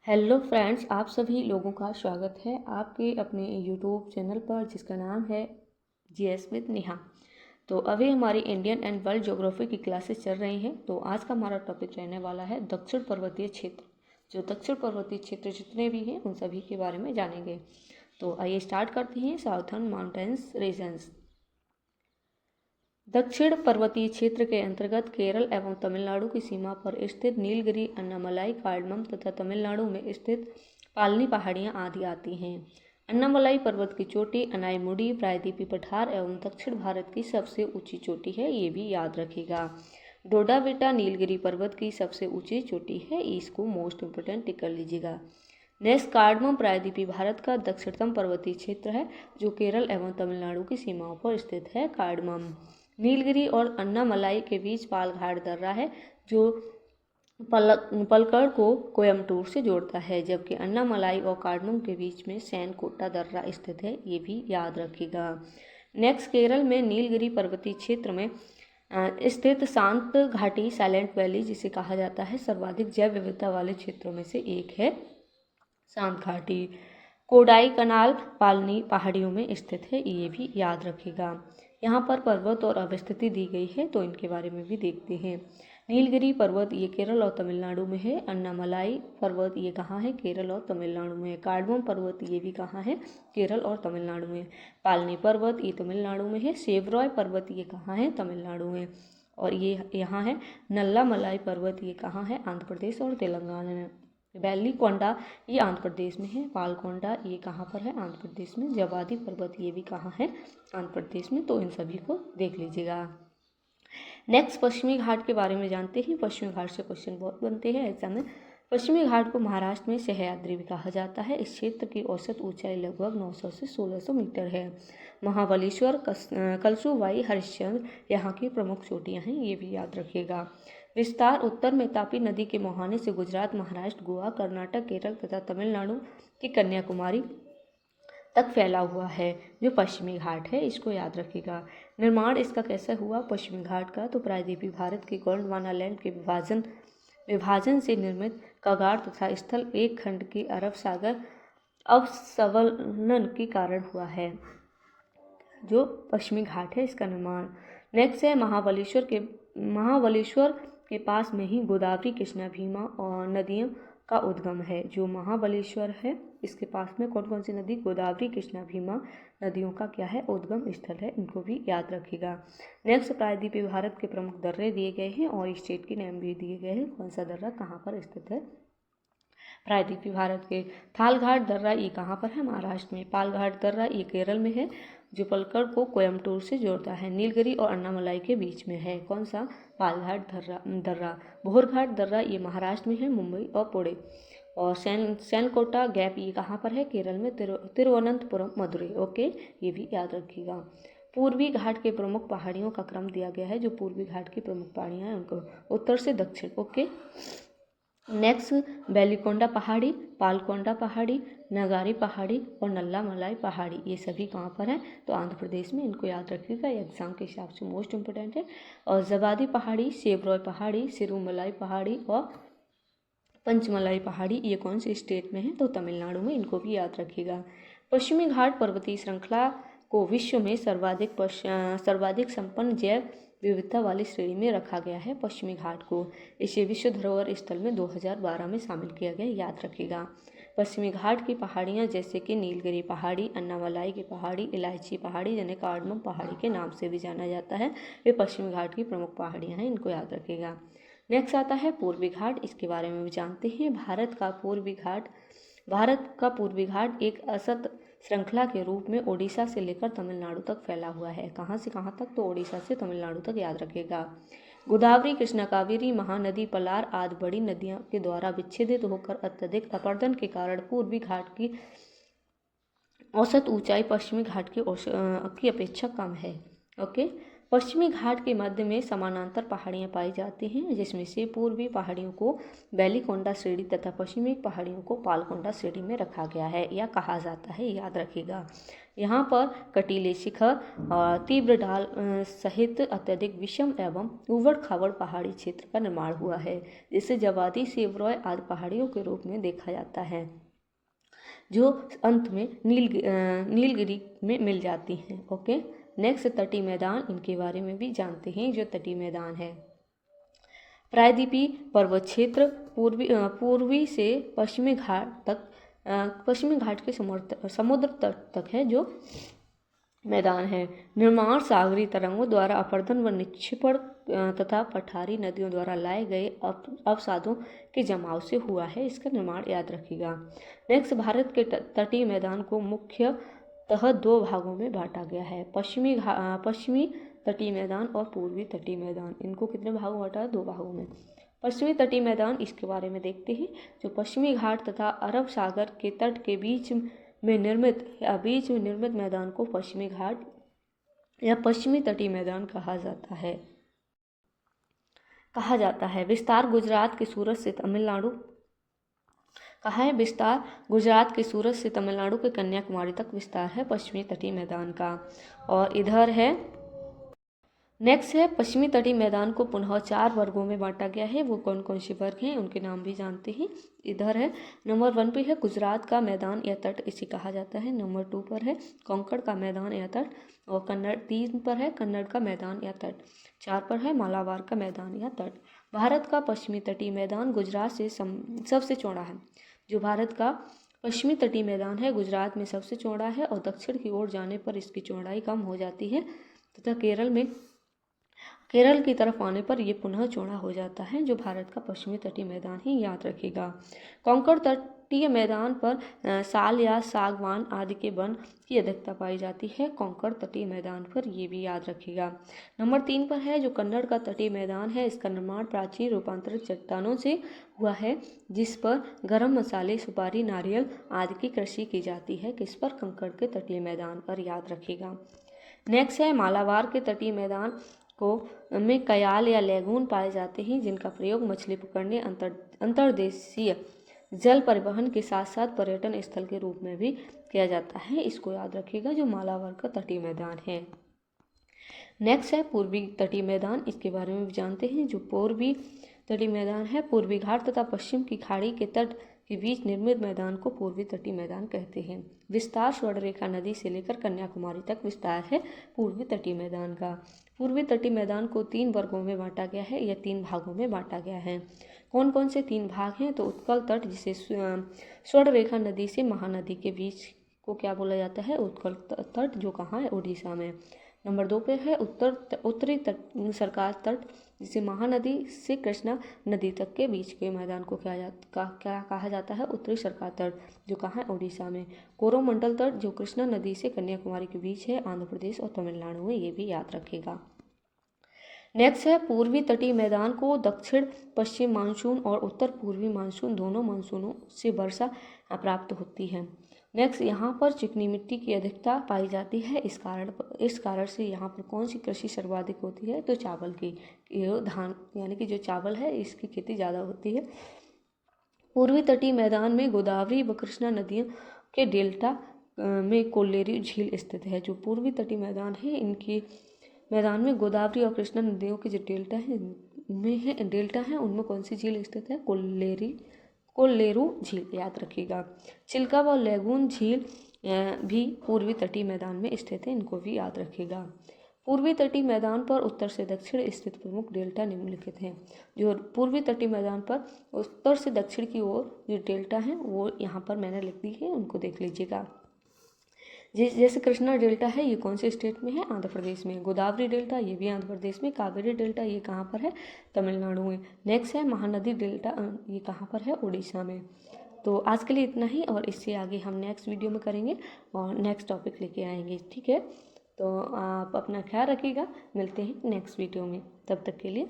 Hello friends, आप सभी लोगों का स्वागत है आपके अपने यूट्यूब चैनल पर जिसका नाम है जीएस विद नेहा। तो अभी हमारी इंडियन एंड वर्ल्ड ज्योग्राफी की क्लासेस चल रही हैं। तो आज का हमारा टॉपिक रहने वाला है दक्षिण पर्वतीय क्षेत्र। जो दक्षिण पर्वतीय क्षेत्र जितने भी हैं उन सभी के बारे में जानेंगे। तो आइए स्टार्ट करते हैं। Southern mountains regions. दक्षिण पर्वतीय क्षेत्र के अंतर्गत केरल एवं तमिलनाडु की सीमा पर स्थित नीलगिरी, अन्नामलाई, कार्डमम तथा तमिलनाडु में स्थित पालनी पहाड़ियां आदि आती हैं। अन्नामलाई पर्वत की चोटी अनाईमुडी प्रायद्वीपीय पठार एवं दक्षिण भारत की सबसे ऊंची चोटी है, ये भी याद रखिएगा। डोडा बेटा नीलगिरी पर्वत की सबसे ऊंची चोटी है, इसको मोस्ट इंपोर्टेंट टिक कर लीजिएगा। नेक्स्ट, कार्डमम प्रायद्वीपीय भारत का दक्षिणतम पर्वतीय क्षेत्र है जो केरल एवं तमिलनाडु की सीमाओं पर स्थित है। कार्डमम नीलगिरी और अन्नामलाई के बीच पालघाट दर्रा है जो पलक्कड़ को कोयम्बटूर से जोड़ता है, जबकि अन्नामलाई और कार्डमम के बीच में सैनकोटा दर्रा स्थित है, ये भी याद रखिएगा। नेक्स्ट, केरल में नीलगिरी पर्वतीय क्षेत्र में स्थित शांत घाटी साइलेंट वैली, जिसे कहा जाता है सर्वाधिक जैव विविधता वाले क्षेत्रों में से एक है। शांत घाटी कोडाई कनाल पालनी पहाड़ियों में स्थित है, ये भी याद रखिएगा। यहाँ पर पर्वत और अवस्थिति दी गई है, तो इनके बारे में भी देखते हैं। नीलगिरी पर्वत ये केरल और तमिलनाडु में है। अन्नामलाई पर्वत ये कहाँ है? केरल और तमिलनाडु में है। कार्डमम पर्वत ये भी कहाँ है? केरल और तमिलनाडु में। पालनी पर्वत ये तमिलनाडु में है। सेवरॉय पर्वत ये कहाँ है? तमिलनाडु में। और ये यहाँ है नल्लामलाई पर्वत, ये कहाँ है? आंध्र प्रदेश और तेलंगाना में। वेलिकोंडा ये आंध्र प्रदेश में है। पालकोंडा ये कहाँ पर है? आंध्र प्रदेश में। जवादी पर्वत ये भी कहाँ है? आंध्र प्रदेश में। तो इन सभी को देख लीजिएगा। नेक्स्ट, पश्चिमी घाट के बारे में जानते हैं। पश्चिमी घाट से क्वेश्चन बहुत बनते हैं एग्जाम में। पश्चिमी घाट को महाराष्ट्र में सह्याद्री भी कहा जाता है। इस क्षेत्र की औसत ऊंचाई लगभग 900 से 1600 मीटर है। महाबलेश्वर, कलसुबाई, हरिश्चंद्र यहाँ की प्रमुख चोटियाँ हैं, ये भी याद रखिएगा। विस्तार उत्तर में तापी नदी के मुहाने से गुजरात, महाराष्ट्र, गोवा, कर्नाटक, केरल तथा तमिलनाडु की कन्याकुमारी तक फैला हुआ है, जो पश्चिमी घाट है, इसको याद रखिएगा। निर्माण इसका कैसे हुआ पश्चिमी घाट का? तो प्रायद्वीपीय भारत के गोंडवाना लैंड के विभाजन से निर्मित कगार तथा स्थल एक खंड के अरब सागर अवसवलन के कारण हुआ है, जो पश्चिमी घाट है इसका निर्माण। नेक्स्ट है महाबलेश्वर के पास में ही गोदावरी, कृष्णा, भीमा और नदियों का उद्गम है। जो महाबलेश्वर है इसके पास में कौन कौन सी नदी? गोदावरी, कृष्णा, भीमा नदियों का क्या है? उद्गम स्थल है, इनको भी याद रखिएगा। नेक्स्ट, प्रायद्वीपीय भारत के प्रमुख दर्रे दिए गए हैं और स्टेट के नाम भी दिए गए हैं। कौन सा दर्रा कहाँ पर स्थित है? प्रायद्वीपीय भारत के थालघाट दर्रा ये कहाँ पर है? महाराष्ट्र में। पालघाट दर्रा ये केरल में है, जो पलक्कड़ को कोयम्बटूर से जोड़ता है। नीलगिरी और अन्नामलाई के बीच में है। कौन सा? पालघाट दर्रा। बोहरघाट दर्रा ये महाराष्ट्र में है, मुंबई और पुणे। और सैनकोटा गैप ये कहाँ पर है? केरल में, तिरुवनंतपुरम, मदुरई। ओके, ये भी याद रखिएगा। पूर्वी घाट के प्रमुख पहाड़ियों का क्रम दिया गया है। जो पूर्वी घाट की प्रमुख पहाड़ियाँ हैं उनको उत्तर से दक्षिण। ओके। नेक्स्ट, वेलिकोंडा पहाड़ी, पालकोंडा पहाड़ी, नगारी पहाड़ी और नल्लामलाई पहाड़ी, ये सभी कहाँ पर हैं? तो आंध्र प्रदेश में। इनको याद रखिएगा, एग्जाम के हिसाब से मोस्ट इंपोर्टेंट है। और जवादी पहाड़ी, सेवरॉय पहाड़ी, सिरुमलाई पहाड़ी और पंचमलाई पहाड़ी, ये कौन से स्टेट में है? तो तमिलनाडु में। इनको भी याद रखिएगा। पश्चिमी घाट पर्वतीय श्रृंखला को विश्व में सर्वाधिक संपन्न जैव विविधता वाली श्रेणी में रखा गया है। पश्चिमी घाट को इसे विश्व धरोहर स्थल में 2012 में शामिल किया गया, याद रखिएगा। पश्चिमी घाट की पहाड़ियाँ जैसे कि नीलगिरी पहाड़ी, अन्नामलाई की पहाड़ी, इलायची पहाड़ी, जिन्हें कार्डमम पहाड़ी के नाम से भी जाना जाता है, वे पश्चिमी घाट की प्रमुख पहाड़ियाँ हैं, इनको याद रखिएगा। नेक्स्ट आता है पूर्वी घाट। इसके बारे में भी जानते हैं। भारत का पूर्वी घाट एक असत श्रृंखला के रूप में ओडिशा से लेकर तमिलनाडु तक फैला हुआ है। कहाँ से कहाँ तक? तो ओडिशा से तमिलनाडु तक, याद रखिएगा। गोदावरी, कृष्णा, कावेरी, महानदी, पलार आदि बड़ी नदियों के द्वारा विच्छेदित होकर अत्यधिक अपरदन के कारण पूर्वी घाट की औसत ऊंचाई पश्चिमी घाट की अपेक्षा कम है। ओके। पश्चिमी घाट के मध्य में समानांतर पहाड़ियाँ पाई जाती हैं, जिसमें से पूर्वी पहाड़ियों को वेलिकोंडा श्रेणी तथा पश्चिमी पहाड़ियों को पालकोंडा श्रेणी में रखा गया है या कहा जाता है, याद रखिएगा। यहाँ पर कटीले शिखर और तीव्र ढाल सहित अत्यधिक विषम एवं उबड़ खाबड़ पहाड़ी क्षेत्र का निर्माण हुआ है, जिसे जवादी सेवरॉय आदि पहाड़ियों के रूप में देखा जाता है, जो अंत में नीलगिरी में मिल जाती हैं। ओके, नेक्स्ट तटीय मैदान, इनके बारे में भी जानते हैं। जो तटीय मैदान है, प्रायद्वीपीय पर्वत क्षेत्र पूर्वी से पश्चिमी घाट के समुद्र तट तक है जो मैदान है। निर्माण सागरीय तरंगों द्वारा अपरदन व निक्षेपण तथा पठारी नदियों द्वारा लाए गए अवसादों के जमाव से हुआ है। इसका निर्माण याद रखिएगा। नेक्स्ट, भारत के तटीय मैदान को मुख्यतः दो भागों में बांटा गया है, पश्चिमी तटीय मैदान और पूर्वी तटीय मैदान। इनको कितने भागों में बांटा है? दो भागों में। पश्चिमी तटीय मैदान, इसके बारे में देखते हैं। जो पश्चिमी घाट तथा अरब सागर के तट के बीच में निर्मित मैदान को पश्चिमी घाट या पश्चिमी तटीय मैदान कहा जाता है। विस्तार गुजरात के सूरत से तमिलनाडु के कन्याकुमारी तक विस्तार है पश्चिमी तटीय मैदान का। और इधर है, नेक्स्ट है, पश्चिमी तटीय मैदान को पुनः 4 वर्गों में बांटा गया है। वो कौन कौन से वर्ग हैं, उनके नाम भी जानते हैं। इधर है, नंबर 1 पे है गुजरात का मैदान या तट, इसे कहा जाता है। नंबर 2 पर है कोंकण का मैदान या तट, और 3 पर है कन्नड़ का मैदान या तट, 4 पर है मालाबार का मैदान या तट। भारत का पश्चिमी तटीय मैदान गुजरात से सबसे चौड़ा है। जो भारत का पश्चिमी तटीय मैदान है गुजरात में सबसे चौड़ा है, और दक्षिण की ओर जाने पर इसकी चौड़ाई कम हो जाती है तथा केरल की तरफ आने पर यह पुनः चौड़ा हो जाता है। जो भारत का पश्चिमी तटीय मैदान है, याद रखिएगा। कोंकण तटीय मैदान पर साल या सागवान आदि के वन की अधिकता पाई जाती है। कोंकण तटीय मैदान पर, ये भी याद रखिएगा। नंबर 3 पर है जो कन्नड़ का तटीय मैदान है। इसका निर्माण प्राचीन रूपांतरित चट्टानों से हुआ है, जिस पर गरम मसाले, सुपारी, नारियल आदि की कृषि की जाती है। किस पर? कोंकण के तटीय मैदान पर, याद रखिएगा। नेक्स्ट है, मालाबार के तटीय मैदान में कयाल या लैगून पाए जाते हैं, जिनका प्रयोग मछली पकड़ने, अंतर्देशीय जल परिवहन के साथ साथ पर्यटन स्थल के रूप में भी किया जाता है। इसको याद रखिएगा, जो मालाबार का तटीय मैदान है। नेक्स्ट है पूर्वी तटीय मैदान, इसके बारे में भी जानते हैं। जो पूर्वी तटीय मैदान है, पूर्वी घाट तथा पश्चिम की खाड़ी के तट के बीच निर्मित मैदान को पूर्वी तटीय मैदान कहते हैं। विस्तार स्वर्णरेखा नदी से लेकर कन्याकुमारी तक विस्तार है पूर्वी तटीय मैदान का। पूर्वी तटीय मैदान को 3 वर्गों में बांटा गया है या 3 भागों में बांटा गया है। कौन कौन से 3 भाग हैं? तो उत्कल तट, जिसे स्वर्णरेखा नदी से महानदी के बीच को क्या बोला जाता है? उत्कल तट, जो कहाँ है? उड़ीसा में। नंबर 2 पे है उत्तरी सरकार तट, जिसे महानदी से कृष्णा नदी तक के बीच के मैदान को क्या कहा जाता है? उत्तरी सरकार तट, जो कहाँ है? उड़ीसा में। कोरोमंडल तट, जो कृष्णा नदी से कन्याकुमारी के बीच है, आंध्र प्रदेश और तमिलनाडु में, ये भी याद रखेगा। नेक्स्ट है पूर्वी तटीय मैदान को दक्षिण पश्चिम मानसून और उत्तर पूर्वी मानसून, दोनों मानसूनों से वर्षा प्राप्त होती है। नेक्स्ट, यहाँ पर चिकनी मिट्टी की अधिकता पाई जाती है। इस कारण से यहाँ पर कौन सी कृषि सर्वाधिक होती है? तो चावल की, धान यानी कि जो चावल है इसकी खेती ज़्यादा होती है। पूर्वी तटीय मैदान में गोदावरी व कृष्णा नदियों के डेल्टा में कोल्लेरी झील स्थित है। जो पूर्वी तटीय मैदान है, इनकी मैदान में गोदावरी और कृष्णा नदियों के जो डेल्टा है उनमें कौन सी झील स्थित है? कोल्लेरू झील, याद रखिएगा। चिल्का व लैगून झील भी पूर्वी तटीय मैदान में स्थित है, इनको भी याद रखिएगा। पूर्वी तटीय मैदान पर उत्तर से दक्षिण स्थित प्रमुख डेल्टा निम्नलिखित हैं। जो पूर्वी तटीय मैदान पर उत्तर से दक्षिण की ओर जो डेल्टा हैं वो यहाँ पर मैंने लिख दी है, उनको देख लीजिएगा। जैसे कृष्णा डेल्टा है, ये कौन से स्टेट में है? आंध्र प्रदेश में। गोदावरी डेल्टा, ये भी आंध्र प्रदेश में। कावेरी डेल्टा, ये कहाँ पर है? तमिलनाडु में। नेक्स्ट है महानदी डेल्टा, ये कहाँ पर है? उड़ीसा में। तो आज के लिए इतना ही, और इससे आगे हम नेक्स्ट वीडियो में करेंगे और नेक्स्ट टॉपिक लेके आएंगे, ठीक है? तो आप अपना ख्याल रखिएगा, मिलते हैं नेक्स्ट वीडियो में, तब तक के लिए